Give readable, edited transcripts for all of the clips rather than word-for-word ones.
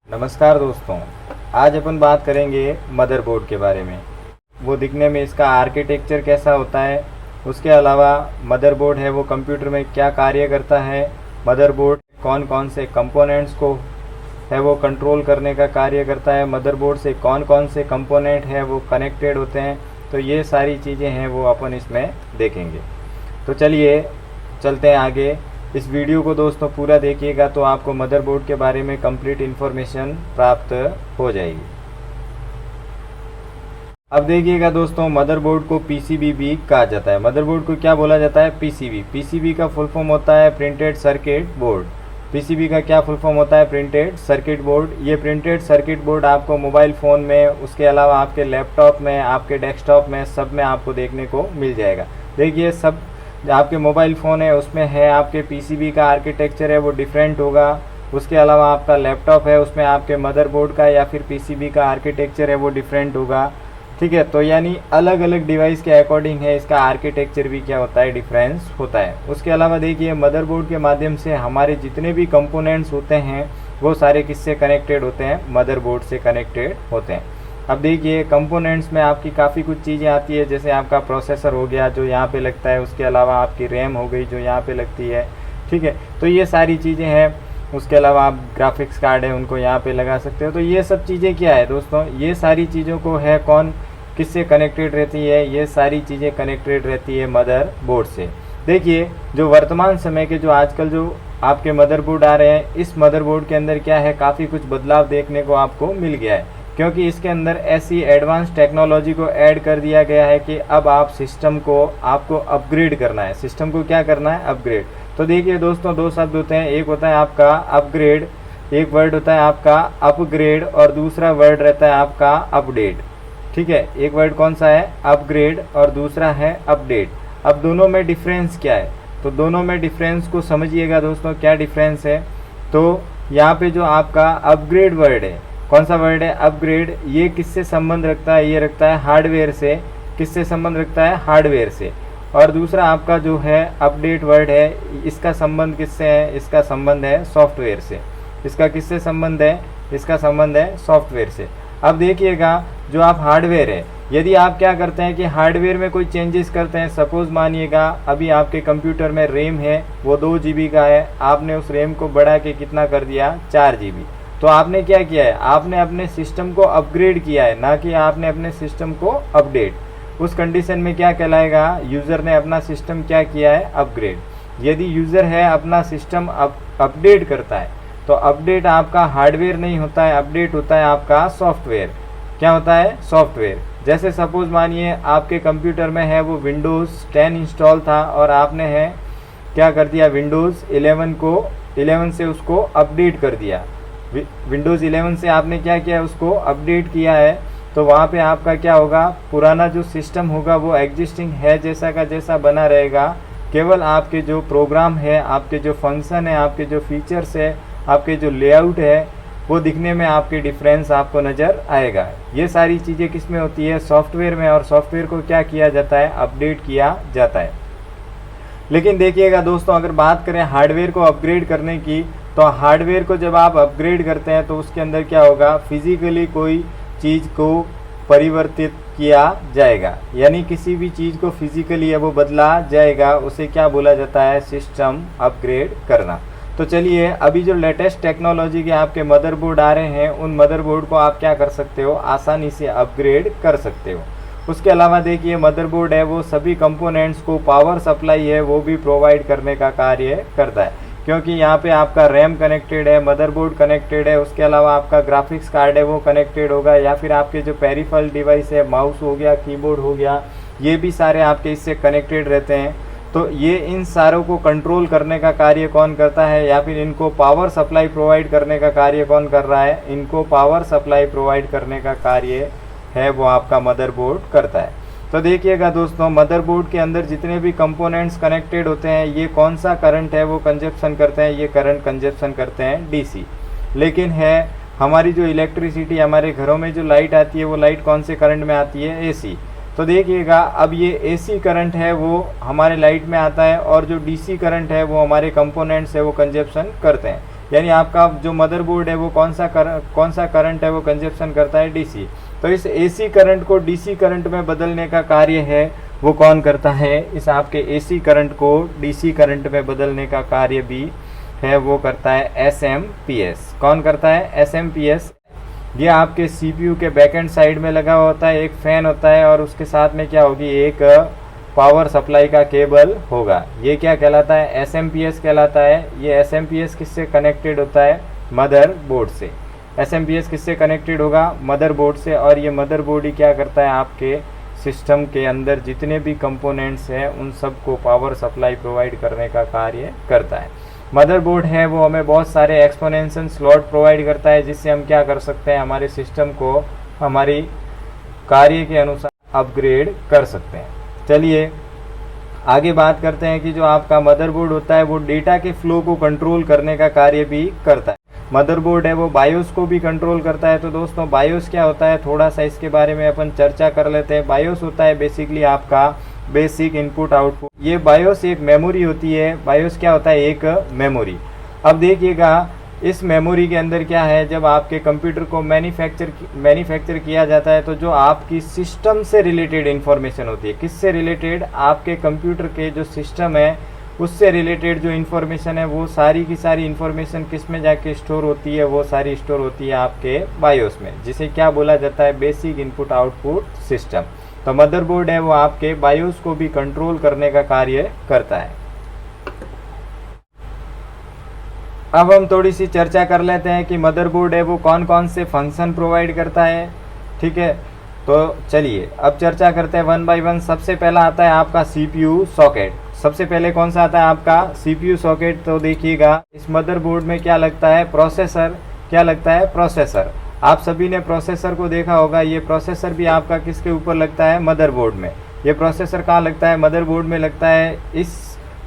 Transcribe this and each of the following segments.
नमस्कार दोस्तों, आज अपन बात करेंगे मदरबोर्ड के बारे में। वो दिखने में इसका आर्किटेक्चर कैसा होता है, उसके अलावा मदरबोर्ड है वो कंप्यूटर में क्या कार्य करता है, मदरबोर्ड कौन कौन से कंपोनेंट्स को है वो कंट्रोल करने का कार्य करता है, मदरबोर्ड से कौन कौन से कंपोनेंट है वो कनेक्टेड होते हैं। तो ये सारी चीज़ें हैं वो अपन इसमें देखेंगे। तो चलिए चलते हैं आगे। इस वीडियो को दोस्तों पूरा देखिएगा तो आपको मदरबोर्ड के बारे में कंप्लीट इन्फॉर्मेशन प्राप्त हो जाएगी। अब देखिएगा दोस्तों, मदरबोर्ड को पीसीबी भी कहा जाता है। मदरबोर्ड को क्या बोला जाता है? पीसीबी। पीसीबी का फुल फॉर्म होता है प्रिंटेड सर्किट बोर्ड। पीसीबी का क्या फुल फॉर्म होता है? Printed circuit board. ये प्रिंटेड सर्किट बोर्ड आपको मोबाइल फ़ोन में, उसके अलावा आपके लैपटॉप में, आपके डेस्कटॉप में, सब में आपको देखने को मिल जाएगा। देखिए, सब आपके मोबाइल फ़ोन है उसमें है आपके पीसीबी का आर्किटेक्चर है वो डिफरेंट होगा। उसके अलावा आपका लैपटॉप है उसमें आपके मदरबोर्ड का या फिर पीसीबी का आर्किटेक्चर है वो डिफरेंट होगा। ठीक है, तो यानी अलग अलग डिवाइस के अकॉर्डिंग है इसका आर्किटेक्चर भी क्या होता है, डिफरेंस होता है। उसके अलावा देखिए, मदरबोर्ड के माध्यम से हमारे जितने भी कंपोनेंट्स होते हैं वो सारे किससे कनेक्टेड होते हैं? मदरबोर्ड से कनेक्टेड होते हैं। अब देखिए, कंपोनेंट्स में आपकी काफ़ी कुछ चीज़ें आती है, जैसे आपका प्रोसेसर हो गया जो यहाँ पे लगता है, उसके अलावा आपकी रैम हो गई जो यहाँ पे लगती है। ठीक है, तो ये सारी चीज़ें हैं। उसके अलावा आप ग्राफिक्स कार्ड है उनको यहाँ पे लगा सकते हो। तो ये सब चीज़ें क्या है दोस्तों, ये सारी चीज़ों को है कौन किससे कनेक्टेड रहती है? ये सारी चीज़ें कनेक्टेड रहती है मदरबोर्ड से। देखिए, जो वर्तमान समय के जो आजकल जो आपके मदरबोर्ड आ रहे हैं, इस मदरबोर्ड के अंदर क्या है, काफ़ी कुछ बदलाव देखने को आपको मिल गया है, क्योंकि इसके अंदर ऐसी एडवांस टेक्नोलॉजी को ऐड कर दिया गया है कि अब आप सिस्टम को आपको अपग्रेड करना है। सिस्टम को क्या करना है? अपग्रेड। तो देखिए दोस्तों, दो शब्द होते हैं, एक होता है आपका अपग्रेड, एक वर्ड होता है आपका अपग्रेड, और दूसरा वर्ड रहता है आपका अपडेट। ठीक है, एक वर्ड कौन सा है? अपग्रेड, और दूसरा है अपडेट। अब दोनों में डिफरेंस क्या है? तो दोनों में डिफरेंस को समझिएगा दोस्तों, क्या डिफरेंस है। तो यहाँ पे जो आपका अपग्रेड वर्ड है, कौन सा वर्ड है? अपग्रेड। ये किससे संबंध रखता है? ये रखता है हार्डवेयर से। किससे संबंध रखता है? हार्डवेयर से। और दूसरा आपका जो है अपडेट वर्ड है, इसका संबंध किससे है? इसका संबंध है सॉफ्टवेयर से। इसका किससे संबंध है? इसका संबंध है सॉफ्टवेयर से। अब देखिएगा, जो आप हार्डवेयर है, यदि आप क्या करते हैं कि हार्डवेयर में कोई चेंजेस करते हैं, सपोज मानिएगा अभी आपके कंप्यूटर में रैम है वो 2 GB का है, आपने उस रैम को बढ़ा के कितना कर दिया? 4 GB। तो आपने क्या किया है? आपने अपने सिस्टम को अपग्रेड किया है, ना कि आपने अपने सिस्टम को अपडेट। उस कंडीशन में क्या कहलाएगा? यूज़र ने अपना सिस्टम क्या किया है? अपग्रेड। यदि यूज़र है अपना सिस्टम अपडेट करता है, तो अपडेट आपका हार्डवेयर नहीं होता है, अपडेट होता है आपका सॉफ्टवेयर। क्या होता है? सॉफ्टवेयर। जैसे सपोज मानिए आपके कंप्यूटर में है वो विंडोज़ 10 इंस्टॉल था और आपने है क्या कर दिया? विंडोज़ 11 से उसको अपडेट कर दिया। विंडोज़ 11 से आपने क्या किया? उसको अपडेट किया है। तो वहाँ पे आपका क्या होगा? पुराना जो सिस्टम होगा वो एग्जिस्टिंग है जैसा का जैसा बना रहेगा। केवल आपके जो प्रोग्राम है, आपके जो फंक्शन है, आपके जो फीचर्स है, आपके जो लेआउट है, वो दिखने में आपके डिफरेंस आपको नज़र आएगा। ये सारी चीज़ें किस में होती है? सॉफ्टवेयर में। और सॉफ्टवेयर को क्या किया जाता है? अपडेट किया जाता है। लेकिन देखिएगा दोस्तों, अगर बात करें हार्डवेयर को अपग्रेड करने की, तो हार्डवेयर को जब आप अपग्रेड करते हैं तो उसके अंदर क्या होगा? फिजिकली कोई चीज़ को परिवर्तित किया जाएगा, यानी किसी भी चीज़ को फिजिकली है वो बदला जाएगा। उसे क्या बोला जाता है? सिस्टम अपग्रेड करना। तो चलिए, अभी जो लेटेस्ट टेक्नोलॉजी के आपके मदरबोर्ड आ रहे हैं, उन मदरबोर्ड को आप क्या कर सकते हो? आसानी से अपग्रेड कर सकते हो। उसके अलावा देखिए, मदरबोर्ड है वो सभी कंपोनेंट्स को पावर सप्लाई है वो भी प्रोवाइड करने का कार्य करता है, क्योंकि यहाँ पे आपका रैम कनेक्टेड है, मदरबोर्ड कनेक्टेड है, उसके अलावा आपका ग्राफिक्स कार्ड है वो कनेक्टेड होगा, या फिर आपके जो पेरिफेरल डिवाइस है, माउस हो गया, कीबोर्ड हो गया, ये भी सारे आपके इससे कनेक्टेड रहते हैं। तो ये इन सारों को कंट्रोल करने का कार्य कौन करता है, या फिर इनको पावर सप्लाई प्रोवाइड करने का कार्य कौन कर रहा है? इनको पावर सप्लाई प्रोवाइड करने का कार्य है वो आपका मदरबोर्ड करता है। तो देखिएगा दोस्तों, मदरबोर्ड के अंदर जितने भी कंपोनेंट्स कनेक्टेड होते हैं, ये कौन सा करंट है वो कंजप्शन करते हैं? ये करंट कंजप्शन करते हैं डीसी। लेकिन है हमारी जो इलेक्ट्रिसिटी, हमारे घरों में जो लाइट आती है वो लाइट कौन से करंट में आती है? एसी। तो देखिएगा, अब ये एसी करंट है वो हमारे लाइट में आता है, और जो डीसी करंट है वो हमारे कंपोनेंट्स है वो कंजप्शन करते हैं। यानी आपका जो मदरबोर्ड है वो कौन सा करंट है वो कंजप्शन करता है, डीसी। तो इस एसी करंट को डीसी करंट में बदलने का कार्य है वो कौन करता है, इस आपके एसी करंट को डीसी करंट में बदलने का कार्य भी है वो करता है एसएमपीएस। कौन करता है, एसएमपीएस। ये आपके सीपीयू के बैकएंड साइड में लगा होता है, एक फैन होता है और उसके साथ में क्या होगी, एक पावर सप्लाई का केबल होगा। ये क्या कहलाता है, एसएमपीएस कहलाता है। ये एसएमपीएस किससे कनेक्टेड होता है, मदरबोर्ड से। एसएमपीएस किससे कनेक्टेड होगा, मदरबोर्ड से। और ये मदरबोर्ड ही क्या करता है, आपके सिस्टम के अंदर जितने भी कंपोनेंट्स हैं उन सबको पावर सप्लाई प्रोवाइड करने का कार्य करता है। मदरबोर्ड है वो हमें बहुत सारे एक्सपोनेंशियल स्लॉट प्रोवाइड करता है, जिससे हम क्या कर सकते हैं, हमारे सिस्टम को हमारी कार्य के अनुसार अपग्रेड कर सकते हैं। चलिए आगे बात करते हैं कि जो आपका मदरबोर्ड होता है वो डेटा के फ्लो को कंट्रोल करने का कार्य भी करता है। मदरबोर्ड है वो बायोस को भी कंट्रोल करता है। तो दोस्तों बायोस क्या होता है, थोड़ा सा इसके बारे में अपन चर्चा कर लेते हैं। बायोस होता है बेसिकली आपका बेसिक इनपुट आउटपुट। ये बायोस एक मेमोरी होती है। बायोस क्या होता है, एक मेमोरी। अब देखिएगा इस मेमोरी के अंदर क्या है, जब आपके कंप्यूटर को मैन्युफैक्चर किया जाता है तो जो आपकी सिस्टम से रिलेटेड इन्फॉर्मेशन होती है, किससे रिलेटेड, आपके कंप्यूटर के जो सिस्टम है उससे रिलेटेड जो इन्फॉर्मेशन है वो सारी की सारी इन्फॉर्मेशन किस में जाके स्टोर होती है, वो सारी स्टोर होती है आपके बायोस में, जिसे क्या बोला जाता है, बेसिक इनपुट आउटपुट सिस्टम। तो मदरबोर्ड है वो आपके बायोस को भी कंट्रोल करने का कार्य करता है। अब हम थोड़ी सी चर्चा कर लेते हैं कि मदरबोर्ड है वो कौन कौन से फंक्शन प्रोवाइड करता है। ठीक है, तो चलिए अब चर्चा करते हैं वन बाय वन। सबसे पहला आता है आपका सीपीयू सॉकेट। सबसे पहले कौन सा आता है आपका सीपीयू सॉकेट। तो देखिएगा इस मदरबोर्ड में क्या लगता है, प्रोसेसर। क्या लगता है, प्रोसेसर। आप सभी ने प्रोसेसर को देखा होगा। ये प्रोसेसर भी आपका किसके ऊपर लगता है, मदरबोर्ड में। ये प्रोसेसर कहाँ लगता है, मदरबोर्ड में लगता है। इस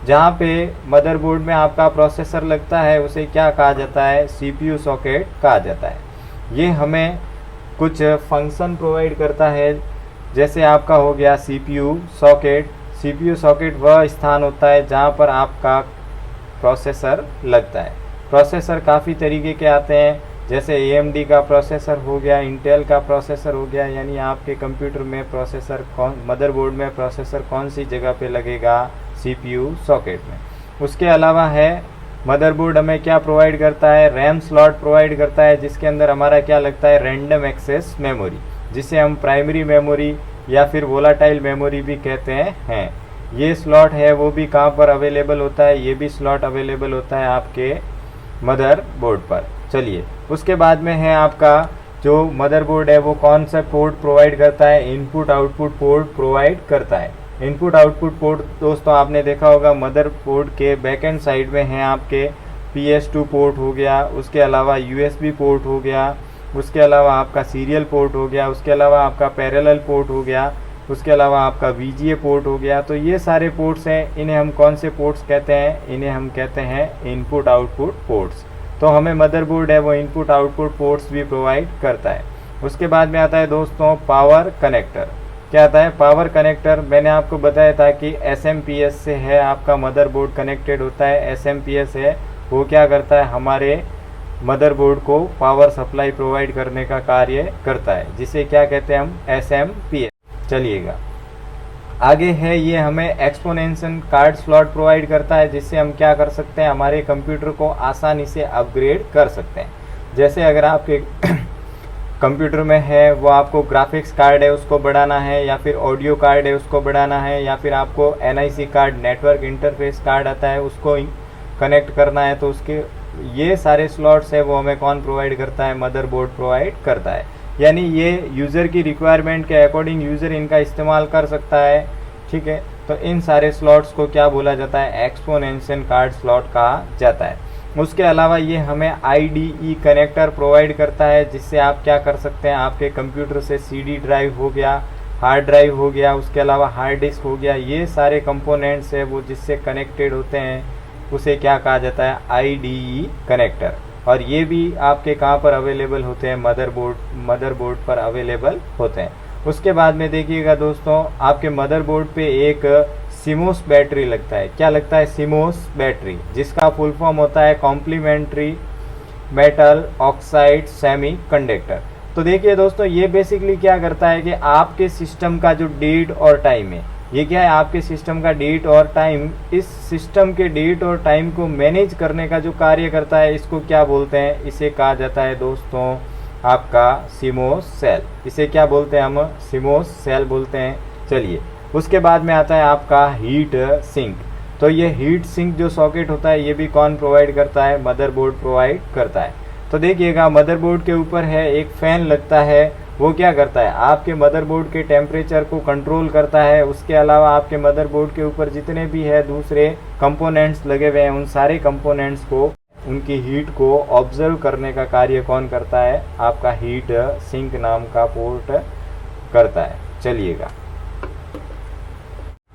जहाँ पे मदरबोर्ड में आपका प्रोसेसर लगता है उसे क्या कहा जाता है, सीपीयू सॉकेट कहा जाता है। ये हमें कुछ फंक्शन प्रोवाइड करता है, जैसे आपका हो गया सीपीयू सॉकेट। सीपीयू सॉकेट वह स्थान होता है जहाँ पर आपका प्रोसेसर लगता है। प्रोसेसर काफ़ी तरीके के आते हैं, जैसे AMD का प्रोसेसर हो गया, इंटेल का प्रोसेसर हो गया। यानी आपके कंप्यूटर में प्रोसेसर मदरबोर्ड में प्रोसेसर कौन सी जगह पे लगेगा, सीपीयू सॉकेट में। उसके अलावा है मदरबोर्ड हमें क्या प्रोवाइड करता है, रैम स्लॉट प्रोवाइड करता है, जिसके अंदर हमारा क्या लगता है, रैंडम एक्सेस मेमोरी, जिसे हम प्राइमरी मेमोरी या फिर वोलाटाइल मेमोरी भी कहते हैं। ये स्लॉट है वो भी कहाँ पर अवेलेबल होता है, ये भी स्लॉट अवेलेबल होता है आपके मदरबोर्ड पर। चलिए उसके बाद में है आपका जो मदरबोर्ड है वो कौन सा पोर्ट प्रोवाइड करता है, इनपुट आउटपुट पोर्ट प्रोवाइड करता है। इनपुट आउटपुट पोर्ट दोस्तों आपने देखा होगा मदरबोर्ड के बैकएंड साइड में है आपके PS2 पोर्ट हो गया, उसके अलावा USB पोर्ट हो गया, उसके अलावा आपका सीरियल पोर्ट हो गया, उसके अलावा आपका पैरेलल पोर्ट हो गया, उसके अलावा आपका VGA पोर्ट हो गया। तो ये सारे पोर्ट्स हैं, इन्हें हम कौन से पोर्ट्स कहते हैं, इन्हें हम कहते हैं इनपुट आउटपुट पोर्ट्स। तो हमें मदरबोर्ड है वो इनपुट आउटपुट पोर्ट्स भी प्रोवाइड करता है। उसके बाद में आता है दोस्तों पावर कनेक्टर। क्या आता है, पावर कनेक्टर। मैंने आपको बताया था कि SMPS से है आपका मदरबोर्ड कनेक्टेड होता है। SMPS है वो क्या करता है, हमारे मदरबोर्ड को पावर सप्लाई प्रोवाइड करने का कार्य करता है, जिसे क्या कहते हैं हम, SMPS। चलिएगा आगे है, ये हमें एक्सपोनेंशियल कार्ड स्लॉट प्रोवाइड करता है, जिससे हम क्या कर सकते हैं, हमारे कंप्यूटर को आसानी से अपग्रेड कर सकते हैं। जैसे अगर आपके कंप्यूटर में है वो आपको ग्राफिक्स कार्ड है उसको बढ़ाना है, या फिर ऑडियो कार्ड है उसको बढ़ाना है, या फिर आपको NIC card, network interface card आता है, उसको कनेक्ट करना है, तो उसके ये सारे स्लॉट्स है वो हमें कौन प्रोवाइड करता है, मदरबोर्ड प्रोवाइड करता है। यानी ये यूज़र की रिक्वायरमेंट के अकॉर्डिंग यूज़र इनका इस्तेमाल कर सकता है। ठीक है, तो इन सारे स्लॉट्स को क्या बोला जाता है, एक्सपोनेंशियल कार्ड स्लॉट कहा जाता है। उसके अलावा ये हमें IDE कनेक्टर प्रोवाइड करता है, जिससे आप क्या कर सकते हैं, आपके कंप्यूटर से CD ड्राइव हो गया, हार्ड ड्राइव हो गया, उसके अलावा हार्ड डिस्क हो गया, ये सारे कंपोनेंट्स है वो जिससे कनेक्टेड होते हैं उसे क्या कहा जाता है, IDE कनेक्टर। और ये भी आपके कहाँ पर अवेलेबल होते हैं, मदरबोर्ड पर अवेलेबल होते हैं। उसके बाद में देखिएगा दोस्तों, आपके मदरबोर्ड पे एक CMOS बैटरी लगता है। क्या लगता है, CMOS बैटरी, जिसका फुल फॉर्म होता है complementary metal, oxide, semiconductor. तो देखिए दोस्तों, ये बेसिकली क्या करता है कि आपके सिस्टम का जो डेट और टाइम है, ये क्या है, आपके सिस्टम का डेट और टाइम, इस सिस्टम के डेट और टाइम को मैनेज करने का जो कार्य करता है, इसको क्या बोलते हैं, इसे कहा जाता है दोस्तों आपका सीमोस सेल। इसे क्या बोलते हैं, हम सीमोस सेल बोलते हैं। चलिए, उसके बाद में आता है आपका हीट सिंक। तो ये हीट सिंक जो सॉकेट होता है, ये भी कौन प्रोवाइड करता है, मदरबोर्ड प्रोवाइड करता है। तो देखिएगा, मदरबोर्ड के ऊपर है एक फैन लगता है, वो क्या करता है, आपके मदरबोर्ड के टेम्परेचर को कंट्रोल करता है। उसके अलावा आपके मदरबोर्ड के ऊपर जितने भी है दूसरे कंपोनेंट्स लगे हुए हैं, उन सारे कंपोनेंट्स को, उनकी हीट को ऑब्जर्व करने का कार्य कौन करता है, आपका हीट सिंक नाम का पोर्ट करता है। चलिएगा,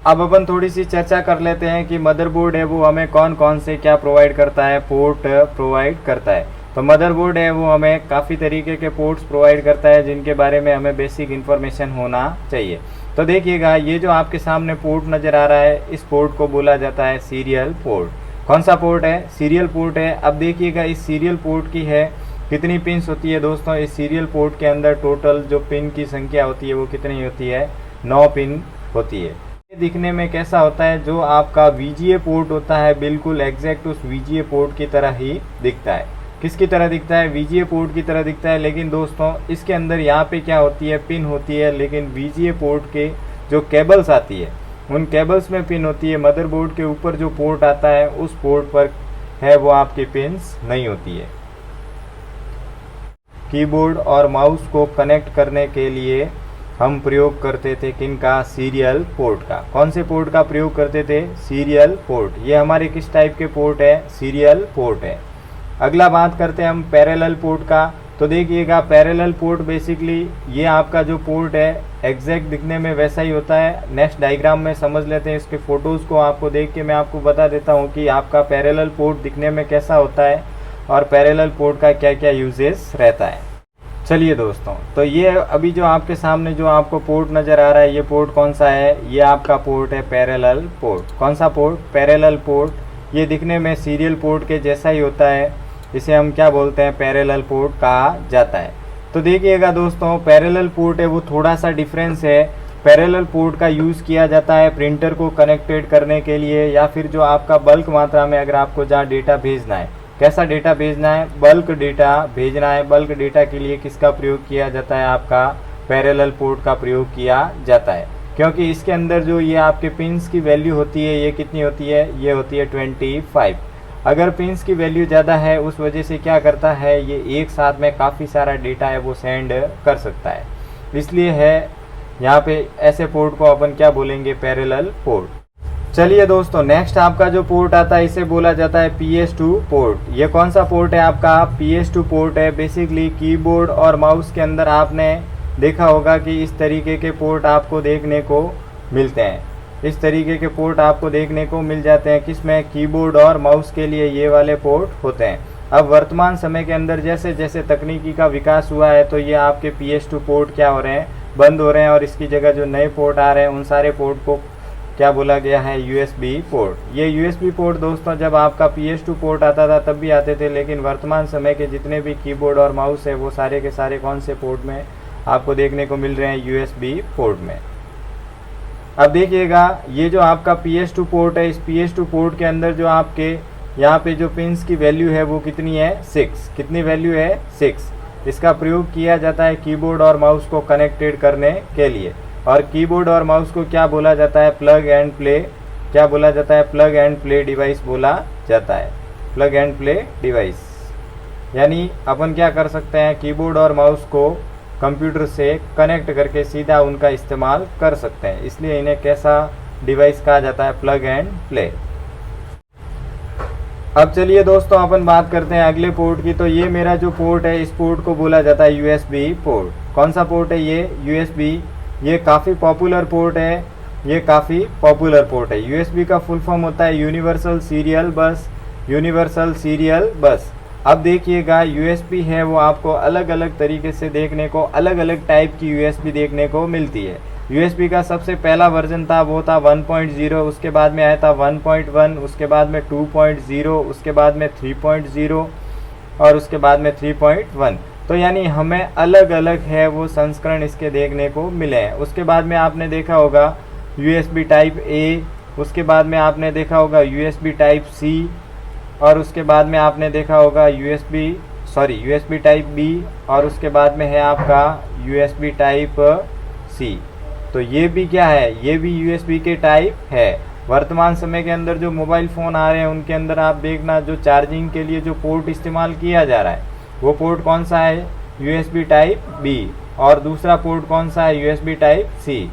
अब अपन थोड़ी सी चर्चा कर लेते हैं कि मदरबोर्ड है वो हमें कौन कौन से क्या प्रोवाइड करता है, पोर्ट प्रोवाइड करता है। तो मदरबोर्ड है वो हमें काफ़ी तरीके के पोर्ट्स प्रोवाइड करता है, जिनके बारे में हमें बेसिक इन्फॉर्मेशन होना चाहिए। तो देखिएगा, ये जो आपके सामने पोर्ट नज़र आ रहा है, इस पोर्ट को बोला जाता है सीरियल पोर्ट। कौन सा पोर्ट है, सीरियल पोर्ट है। अब देखिएगा, इस सीरियल पोर्ट की है कितनी पिन्स होती है दोस्तों, इस सीरियल पोर्ट के अंदर टोटल जो पिन की संख्या होती है वो कितनी होती है, 9 पिन होती है। ये दिखने में कैसा होता है, जो आपका VGA पोर्ट होता है, बिल्कुल एग्जैक्ट उस VGA पोर्ट की तरह ही दिखता है। किसकी तरह दिखता है, VGA पोर्ट की तरह दिखता है। लेकिन दोस्तों, इसके अंदर यहाँ पे क्या होती है, पिन होती है। लेकिन VGA पोर्ट के जो केबल्स आती है, उन केबल्स में पिन होती है। मदरबोर्ड के ऊपर जो पोर्ट आता है, उस पोर्ट पर है वो आपकी पिन्स नहीं होती है। कीबोर्ड और माउस को कनेक्ट करने के लिए हम प्रयोग करते थे किनका, सीरियल पोर्ट का। कौन से पोर्ट का प्रयोग करते थे, सीरियल पोर्ट। ये हमारे किस टाइप के पोर्ट है, सीरियल पोर्ट है। अगला बात करते हैं हम पैरेलल पोर्ट का। तो देखिएगा, पैरेलल पोर्ट बेसिकली ये आपका जो पोर्ट है, एग्जैक्ट दिखने में वैसा ही होता है। नेक्स्ट डायग्राम में समझ लेते हैं, इसके फोटोज़ को आपको देख के मैं आपको बता देता हूँ कि आपका पैरेलल पोर्ट दिखने में कैसा होता है और पैरेलल पोर्ट का क्या क्या यूजेस रहता है। चलिए दोस्तों, तो ये अभी जो आपके सामने जो आपको पोर्ट नज़र आ रहा है, ये पोर्ट कौन सा है, ये आपका पोर्ट है पैरेलल पोर्ट। कौन सा पोर्ट, पैरेलल पोर्ट। ये दिखने में सीरियल पोर्ट के जैसा ही होता है, इसे हम क्या बोलते हैं, पैरेलल पोर्ट कहा जाता है। तो देखिएगा दोस्तों, पैरेलल पोर्ट है वो थोड़ा सा डिफरेंस है। पैरेलल पोर्ट का यूज़ किया जाता है प्रिंटर को कनेक्टेड करने के लिए, या फिर जो आपका बल्क मात्रा में अगर आपको जहाँ डेटा भेजना है, कैसा डेटा भेजना है, बल्क डेटा भेजना है। बल्क डेटा के लिए किसका प्रयोग किया जाता है, आपका पैरेलल पोर्ट का प्रयोग किया जाता है। क्योंकि इसके अंदर जो ये आपके पिन्स की वैल्यू होती है, ये कितनी होती है, ये होती है 25। अगर पिन्स की वैल्यू ज़्यादा है, उस वजह से क्या करता है, ये एक साथ में काफ़ी सारा डेटा है वो सेंड कर सकता है। इसलिए है यहाँ पे ऐसे पोर्ट को अपन क्या बोलेंगे, पैरेलल पोर्ट। चलिए दोस्तों, नेक्स्ट आपका जो पोर्ट आता है, इसे बोला जाता है PS2 पोर्ट। ये कौन सा पोर्ट है, आपका PS2 पोर्ट है। बेसिकली कीबोर्ड और माउस के अंदर आपने देखा होगा कि इस तरीके के पोर्ट आपको देखने को मिलते हैं। इस तरीके के पोर्ट आपको देखने को मिल जाते हैं, किसमें, कीबोर्ड और माउस के लिए ये वाले पोर्ट होते हैं। अब वर्तमान समय के अंदर जैसे जैसे तकनीकी का विकास हुआ है, तो ये आपके PS2 पोर्ट क्या हो रहे हैं, बंद हो रहे हैं, और इसकी जगह जो नए पोर्ट आ रहे हैं, उन सारे पोर्ट को क्या बोला गया है, USB पोर्ट। ये USB पोर्ट दोस्तों, जब आपका PS2 पोर्ट आता था तब भी आते थे, लेकिन वर्तमान समय के जितने भी कीबोर्ड और माउस है, वो सारे के सारे कौन से पोर्ट में आपको देखने को मिल रहे हैं, USB पोर्ट में। अब देखिएगा, ये जो आपका PS2 पोर्ट है, इस PS2 पोर्ट के अंदर जो आपके यहाँ पे जो पिन्स की वैल्यू है वो कितनी है, 6। कितनी वैल्यू है, 6। इसका प्रयोग किया जाता है कीबोर्ड और माउस को कनेक्टेड करने के लिए। और कीबोर्ड और माउस को क्या बोला जाता है, प्लग एंड प्ले। क्या बोला जाता है, प्लग एंड प्ले डिवाइस बोला जाता है। प्लग एंड प्ले डिवाइस यानी अपन क्या कर सकते हैं, कीबोर्ड और माउस को कंप्यूटर से कनेक्ट करके सीधा उनका इस्तेमाल कर सकते हैं, इसलिए इन्हें कैसा डिवाइस कहा जाता है, प्लग एंड प्ले। अब चलिए दोस्तों, अपन बात करते हैं अगले पोर्ट की। तो ये मेरा जो पोर्ट है, इस पोर्ट को बोला जाता है USB पोर्ट। कौन सा पोर्ट है ये, USB। ये काफ़ी पॉपुलर पोर्ट है, ये काफ़ी पॉपुलर पोर्ट है। USB का फुल फॉर्म होता है यूनिवर्सल सीरियल बस। यूनिवर्सल सीरियल बस। अब देखिएगा, USB है वो आपको अलग अलग तरीके से देखने को, अलग अलग टाइप की USB देखने को मिलती है। USB का सबसे पहला वर्जन था वो था 1.0, उसके बाद में आया था 1.1, उसके बाद में 2.0, उसके बाद में 3.0, और उसके बाद में 3.1। तो यानी हमें अलग अलग है वो संस्करण इसके देखने को मिले हैं। उसके बाद में आपने देखा होगा USB टाइप ए, उसके बाद में आपने देखा होगा USB टाइप सी, और उसके बाद में आपने देखा होगा USB टाइप बी, और उसके बाद में है आपका USB टाइप सी। तो ये भी क्या है, ये भी USB के टाइप है। वर्तमान समय के अंदर जो मोबाइल फ़ोन आ रहे हैं उनके अंदर आप देखना जो चार्जिंग के लिए जो पोर्ट इस्तेमाल किया जा रहा है वो पोर्ट कौन सा है, USB टाइप बी, और दूसरा पोर्ट कौन सा है, USB टाइप सी।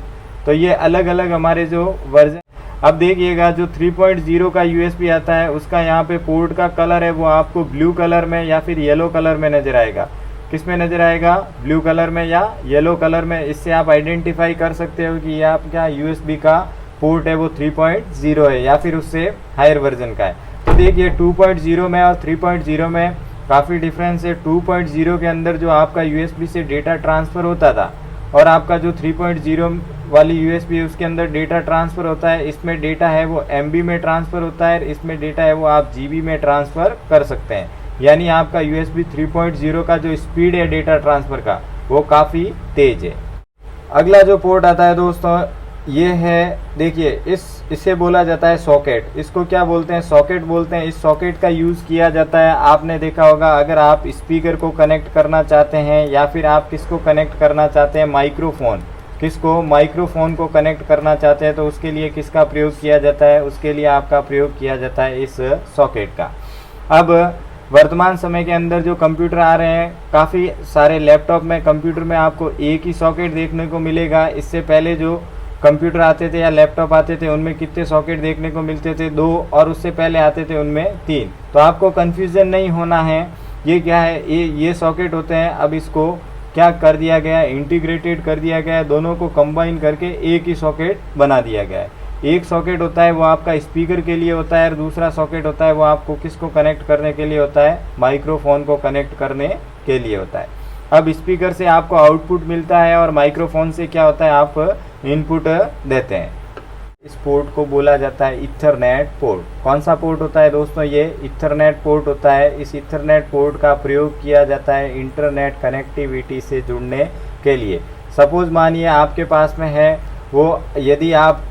तो ये अलग अलग हमारे जो वर्जन। अब देखिएगा जो 3.0 का USB आता है उसका यहाँ पे पोर्ट का कलर है वो आपको ब्लू कलर में या फिर येलो कलर में नज़र आएगा। किस में नज़र आएगा, ब्लू कलर में या येलो कलर में। इससे आप आइडेंटिफाई कर सकते हो कि ये आपका USB का पोर्ट है वो 3.0 है या फिर उससे हायर वर्जन का है। तो देखिए 2.0 में और 3.0 में काफ़ी डिफरेंस है। 2.0 के अंदर जो आपका USB से डेटा ट्रांसफ़र होता था और आपका जो 3.0 वाली USB है उसके अंदर डेटा ट्रांसफ़र होता है, इसमें डेटा है वो MB में ट्रांसफ़र होता है, इसमें डेटा है वो आप GB में ट्रांसफ़र कर सकते हैं। यानी आपका USB 3.0 का जो स्पीड है डेटा ट्रांसफ़र का वो काफ़ी तेज़ है। अगला जो पोर्ट आता है दोस्तों ये है, देखिए इसे बोला जाता है सॉकेट। इसको क्या बोलते हैं, सॉकेट बोलते हैं। इस सॉकेट का यूज़ किया जाता है, आपने देखा होगा अगर आप स्पीकर को कनेक्ट करना चाहते हैं या फिर आप किसको कनेक्ट करना चाहते हैं, माइक्रोफोन को कनेक्ट करना चाहते हैं तो उसके लिए किसका प्रयोग किया जाता है, उसके लिए आपका प्रयोग किया जाता है इस सॉकेट का। अब वर्तमान समय के अंदर जो कंप्यूटर आ रहे हैं, काफ़ी सारे लैपटॉप में, कंप्यूटर में आपको एक ही सॉकेट देखने को मिलेगा। इससे पहले जो कंप्यूटर आते थे या लैपटॉप आते थे उनमें कितने सॉकेट देखने को मिलते थे, 2, और उससे पहले आते थे उनमें 3। तो आपको कन्फ्यूज़न नहीं होना है, ये क्या है, ये सॉकेट होते हैं। अब इसको क्या कर दिया गया है, इंटीग्रेटेड कर दिया गया है, दोनों को कंबाइन करके एक ही सॉकेट बना दिया गया है। एक सॉकेट होता है वो आपका स्पीकर के लिए होता है और दूसरा सॉकेट होता है वो आपको किसको कनेक्ट करने के लिए होता है, माइक्रोफोन को कनेक्ट करने के लिए होता है। अब स्पीकर से आपको आउटपुट मिलता है और माइक्रोफोन से क्या होता है, आप इनपुट देते हैं। इस पोर्ट को बोला जाता है इथरनेट पोर्ट। कौन सा पोर्ट होता है दोस्तों, ये इथरनेट पोर्ट होता है। इस इथरनेट पोर्ट का प्रयोग किया जाता है इंटरनेट कनेक्टिविटी से जुड़ने के लिए। सपोज मानिए आपके पास में है वो, यदि आप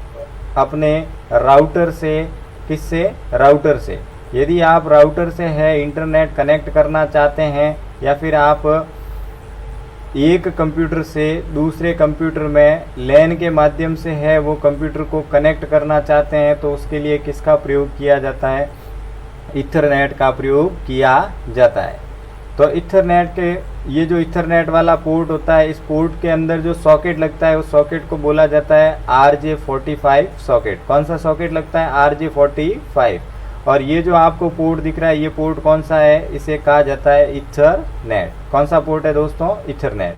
अपने राउटर से, किससे, राउटर से, यदि आप राउटर से है इंटरनेट कनेक्ट करना चाहते हैं या फिर आप एक कंप्यूटर से दूसरे कंप्यूटर में लैन के माध्यम से है वो कंप्यूटर को कनेक्ट करना चाहते हैं तो उसके लिए किसका प्रयोग किया जाता है, इथरनेट का प्रयोग किया जाता है। तो इथरनेट के, ये जो इथरनेट वाला पोर्ट होता है, इस पोर्ट के अंदर जो सॉकेट लगता है उस सॉकेट को बोला जाता है RJ45 सॉकेट। कौन सा सॉकेट लगता है, RJ45। और ये जो आपको पोर्ट दिख रहा है ये पोर्ट कौन सा है, इसे कहा जाता है इथरनेट। कौन सा पोर्ट है दोस्तों, इथरनेट।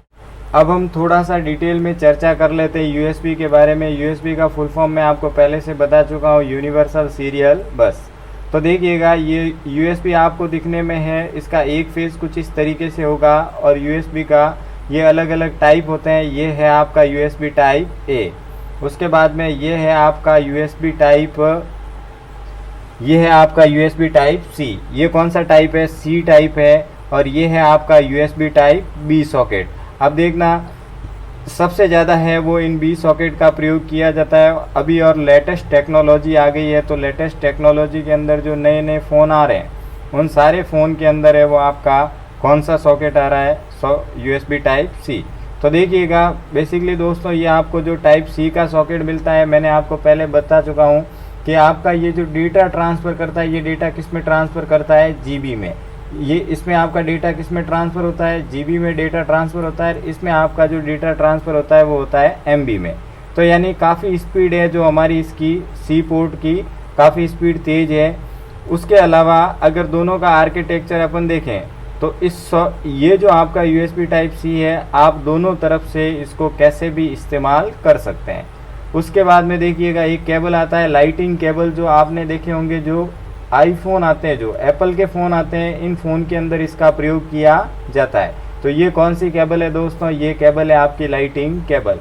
अब हम थोड़ा सा डिटेल में चर्चा कर लेते हैं USB के बारे में। USB का फुल फॉर्म मैं आपको पहले से बता चुका हूँ, यूनिवर्सल सीरियल बस। तो देखिएगा ये USB आपको दिखने में है, इसका एक फेस कुछ इस तरीके से होगा और USB का ये अलग अलग टाइप होते हैं। ये है आपका USB टाइप A, उसके बाद में ये है आपका USB टाइप, ये है आपका USB टाइप C। ये कौन सा टाइप है, C टाइप है। और ये है आपका USB टाइप B सॉकेट। अब देखना सबसे ज़्यादा है वो इन B सॉकेट का प्रयोग किया जाता है अभी, और लेटेस्ट टेक्नोलॉजी आ गई है। तो लेटेस्ट टेक्नोलॉजी के अंदर जो नए नए फ़ोन आ रहे हैं उन सारे फ़ोन के अंदर है वो आपका कौन सा सॉकेट आ रहा है, USB टाइप C। तो देखिएगा बेसिकली दोस्तों ये आपको जो टाइप C का सॉकेट मिलता है, मैंने आपको पहले बता चुका हूँ कि आपका ये जो डेटा ट्रांसफ़र करता है, ये डेटा किस में ट्रांसफ़र करता है, GB में। ये इसमें आपका डेटा किस में ट्रांसफ़र होता है, GB में डेटा ट्रांसफ़र होता है। इसमें आपका जो डेटा ट्रांसफ़र होता है वो होता है MB में। तो यानी काफ़ी स्पीड है जो हमारी इसकी C पोर्ट की, काफ़ी स्पीड तेज़ है। उसके अलावा अगर दोनों का आर्किटेक्चर अपन देखें तो ये जो आपका USB टाइप C है, आप दोनों तरफ से इसको कैसे भी इस्तेमाल कर सकते हैं। उसके बाद में देखिएगा एक केबल आता है, लाइटिंग केबल, जो आपने देखे होंगे जो आईफोन आते हैं, जो एप्पल के फ़ोन आते हैं, इन फ़ोन के अंदर इसका प्रयोग किया जाता है। तो ये कौन सी केबल है दोस्तों, ये केबल है आपकी लाइटिंग केबल।